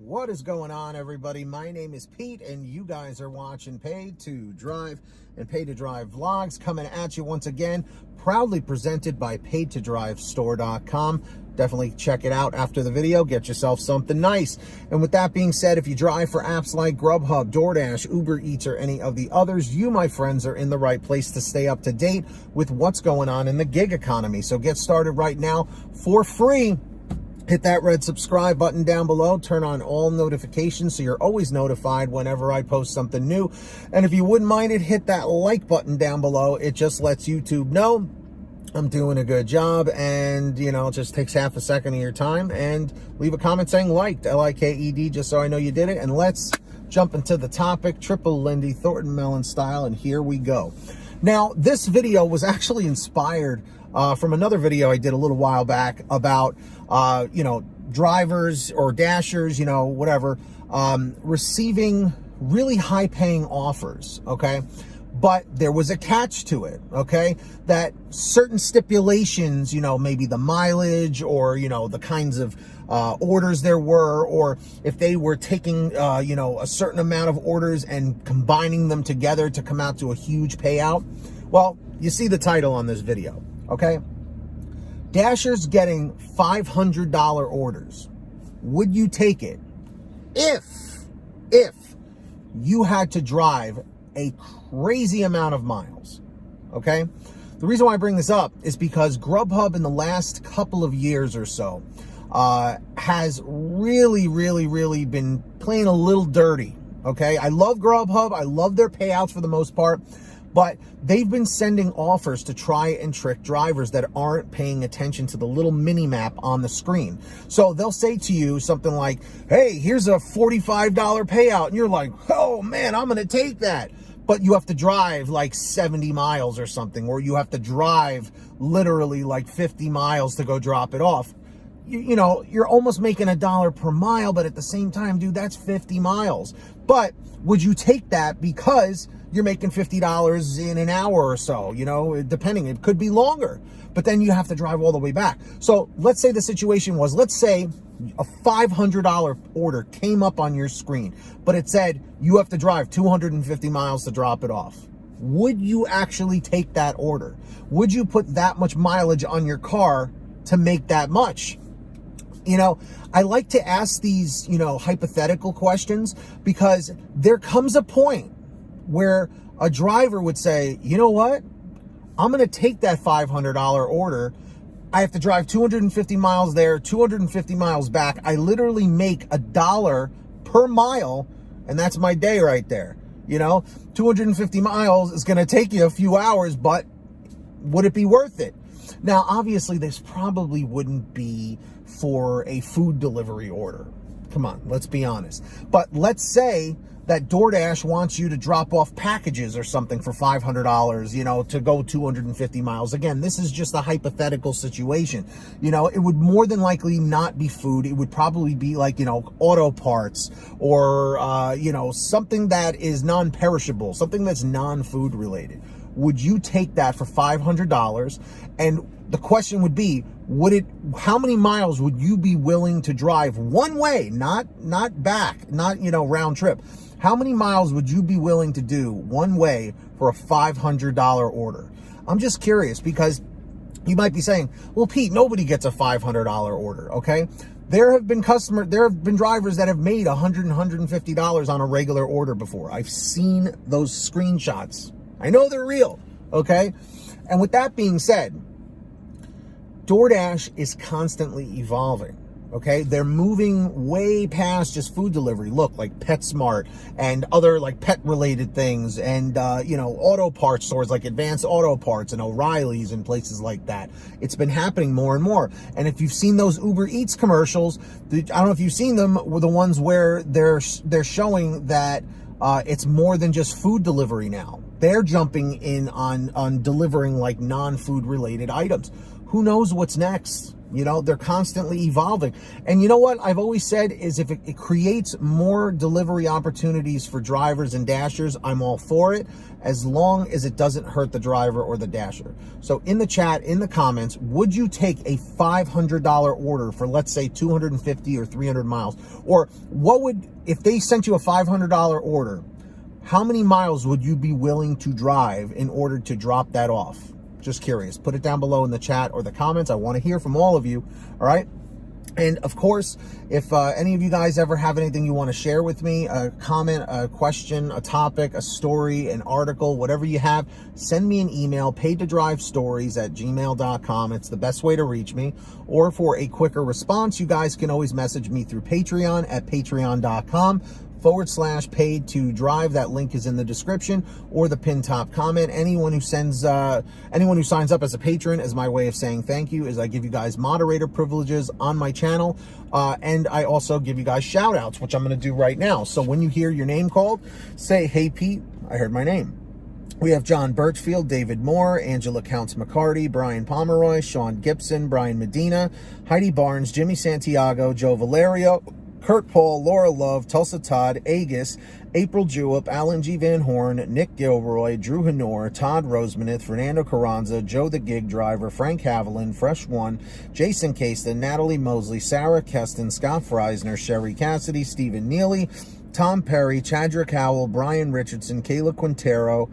What is going on, everybody? My name is Pete, and you guys are watching Paid to Drive and Paid to Drive vlogs, coming at you once again, proudly presented by paidtodrivestore.com. Definitely check it out after the video. Get yourself something nice. And with that being said, if you drive for apps like GrubHub, DoorDash, Uber Eats, or any of the others, you, my friends, are in the right place to stay up to date with what's going on in the gig economy. So get started right now for free. Hit that red subscribe button down below. Turn on all notifications so you're always notified whenever I post something new. And if you wouldn't mind it, hit that like button down below. It just lets YouTube know I'm doing a good job, and you know, it just takes half a second of your time. And leave a comment saying liked, L-I-K-E-D, just so I know you did it. And let's jump into the topic, triple Lindy Thornton Melon style, and here we go. Now, this video was actually inspired from another video I did a little while back about, you know, drivers or dashers, you know, whatever, receiving really high paying offers, okay? But there was a catch to it, okay? That certain stipulations, you know, maybe the mileage or, you know, the kinds of orders there were, or if they were taking, you know, a certain amount of orders and combining them together to come out to a huge payout. Well, you see the title on this video, okay? Dashers getting $500 orders. Would you take it if you had to drive a crazy amount of miles, okay? The reason why I bring this up is because GrubHub in the last couple of years or so has really been playing a little dirty, okay? I love GrubHub. I love their payouts for the most part, but they've been sending offers to try and trick drivers that aren't paying attention to the little mini map on the screen. So they'll say to you something like, hey, here's a $45 payout. And you're like, oh man, I'm gonna take that. But you have to drive like 70 miles or something, or you have to drive literally like 50 miles to go drop it off. You know, you're almost making $1 per mile, but at the same time, dude, that's 50 miles. But would you take that because you're making $50 in an hour or so, you know, depending, it could be longer, but then you have to drive all the way back. So let's say the situation was, let's say a $500 order came up on your screen, but it said you have to drive 250 miles to drop it off. Would you actually take that order? Would you put that much mileage on your car to make that much? You know, I like to ask these, you know, hypothetical questions because there comes a point where a driver would say, you know what? I'm going to take that $500 order. I have to drive 250 miles there, 250 miles back. I literally make $1 per mile, and that's my day right there. You know, 250 miles is going to take you a few hours, but would it be worth it? Now, obviously, this probably wouldn't be for a food delivery order. Come on, let's be honest. But let's say that DoorDash wants you to drop off packages or something for $500, you know, to go 250 miles. Again, this is just a hypothetical situation. You know, it would more than likely not be food. It would probably be like, you know, auto parts or, you know, something that is non-perishable, something that's non-food related. Would you take that for $500? And the question would be, how many miles would you be willing to drive one way, not back, not, you know, round trip? How many miles would you be willing to do one way for a $500 order? I'm just curious, because you might be saying, well, Pete, nobody gets a $500 order, okay? There have been drivers that have made $100 and $150 on a regular order before. I've seen those screenshots. I know they're real, okay? And with that being said, DoorDash is constantly evolving, okay? They're moving way past just food delivery. Look, like PetSmart and other like pet-related things, and, you know, auto parts stores like Advanced Auto Parts and O'Reilly's and places like that. It's been happening more and more. And if you've seen those Uber Eats commercials, I don't know if you've seen them, were the ones where they're showing that it's more than just food delivery now. They're jumping in on delivering like non-food related items. Who knows what's next? You know, they're constantly evolving. And you know what I've always said is if it creates more delivery opportunities for drivers and dashers, I'm all for it, as long as it doesn't hurt the driver or the dasher. So in the chat, in the comments, would you take a $500 order for, let's say, 250 or 300 miles? Or what would, if they sent you a $500 order, how many miles would you be willing to drive in order to drop that off? Just curious. Put it down below in the chat or the comments. I want to hear from all of you. All right. And of course, if any of you guys ever have anything you want to share with me, a comment, a question, a topic, a story, an article, whatever you have, send me an email, paidtodrivestories@gmail.com. It's the best way to reach me. Or for a quicker response, you guys can always message me through Patreon at patreon.com/paid to drive. That link is in the description or the pinned top comment. Anyone who signs up as a patron, as my way of saying thank you, is I give you guys moderator privileges on my channel, and I also give you guys shout outs, which I'm going to do right now. So when you hear your name called, say, "Hey Pete, I heard my name." We have John Birchfield, David Moore, Angela Counts McCarty, Brian Pomeroy, Sean Gibson, Brian Medina, Heidi Barnes, Jimmy Santiago, Joe Valerio, Kurt Paul, Laura Love, Tulsa Todd, Agus, April Jewett, Alan G. Van Horn, Nick Gilroy, Drew Hanor, Todd Rosemanith, Fernando Carranza, Joe the Gig Driver, Frank Haviland, Fresh One, Jason Caston, Natalie Mosley, Sarah Keston, Scott Freisner, Sherry Cassidy, Stephen Neely, Tom Perry, Chadrick Howell, Brian Richardson, Kayla Quintero,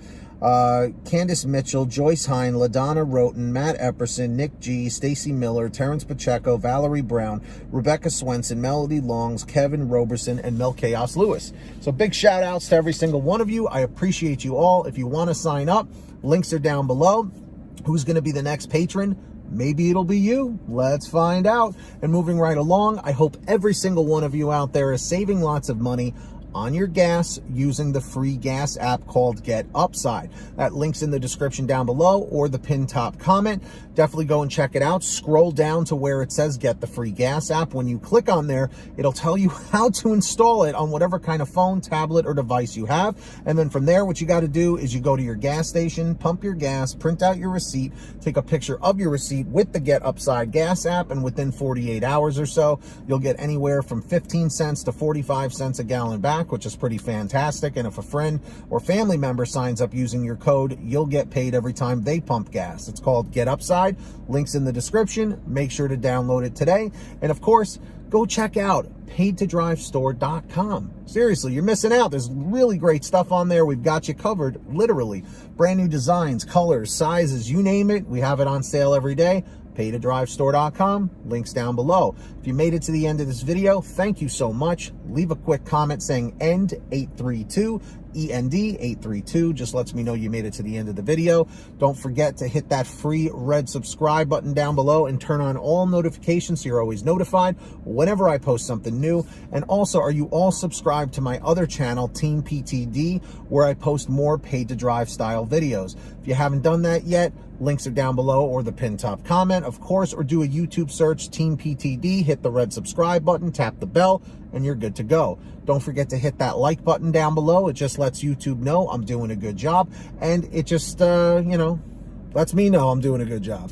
Candace Mitchell, Joyce Hine, LaDonna Roten, Matt Epperson, Nick G, Stacy Miller, Terrence Pacheco, Valerie Brown, Rebecca Swenson, Melody Longs, Kevin Roberson, and Mel Chaos Lewis. So big shout outs to every single one of you. I appreciate you all. If you want to sign up, links are down below. Who's going to be the next patron? Maybe it'll be you. Let's find out. And moving right along, I hope every single one of you out there is saving lots of money on your gas using the free gas app called Get Upside. That link's in the description down below or the pinned top comment. Definitely go and check it out. Scroll down to where it says Get the Free Gas app. When you click on there, it'll tell you how to install it on whatever kind of phone, tablet, or device you have. And then from there, what you got to do is you go to your gas station, pump your gas, print out your receipt, take a picture of your receipt with the Get Upside gas app, and within 48 hours or so, you'll get anywhere from 15 cents to 45 cents a gallon back, which is pretty fantastic. And if a friend or family member signs up using your code, you'll get paid every time they pump gas. It's called Get Upside. Links in the description. Make sure to download it today. And of course, go check out paidtodrivestore.com. Seriously, you're missing out. There's really great stuff on there. We've got you covered, literally. Brand new designs, colors, sizes, you name it. We have it on sale every day. paidtodrivestore.com. Links down below. If you made it to the end of this video, thank you so much. Leave a quick comment saying END 832. END 832 just lets me know you made it to the end of the video. Don't forget to hit that free red subscribe button down below and turn on all notifications so you're always notified whenever I post something new. And also, are you all subscribed to my other channel, Team PTD, where I post more paid to drive style videos? If you haven't done that yet, links are down below or the pinned top comment, of course, or do a YouTube search, Team PTD, hit the red subscribe button, tap the bell, and you're good to go. Don't forget to hit that like button down below. It just lets YouTube know I'm doing a good job, and it just, lets me know I'm doing a good job.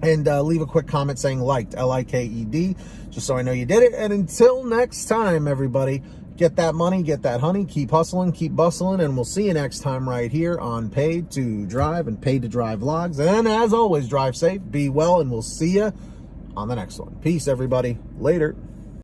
And leave a quick comment saying liked, L-I-K-E-D, just so I know you did it. And until next time, everybody, get that money, get that honey, keep hustling, keep bustling, and we'll see you next time right here on Paid to Drive and Paid to Drive Vlogs. And as always, drive safe, be well, and we'll see you on the next one. Peace, everybody. Later.